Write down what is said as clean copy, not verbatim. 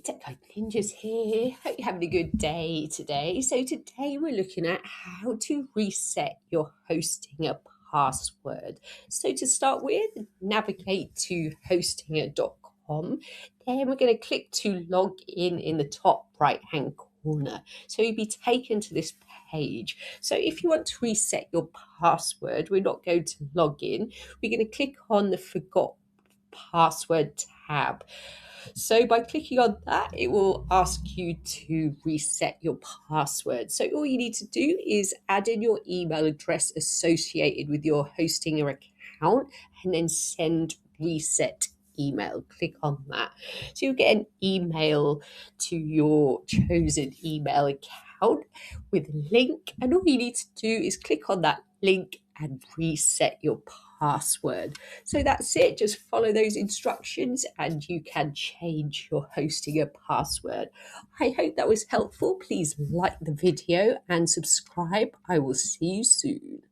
Tech Ninjas here. Hope you're having a good day today. So today we're looking at how to reset your hosting a password. So to start with, navigate to hostinger.com. Then we're going to click to log in the top right hand corner. So you'll be taken to this page. So if you want to reset your password, we're not going to log in. We're going to click on the forgot password tab. So by clicking on that, it will ask you to reset your password. So all you need to do is add in your email address associated with your Hostinger account and then send reset email. Click on that. So you'll get an email to your chosen email account with a link, and all you need to do is click on that link and reset your password. So that's it. Just follow those instructions and you can change your Hostinger password. I hope that was helpful. Please like the video and subscribe. I will see you soon.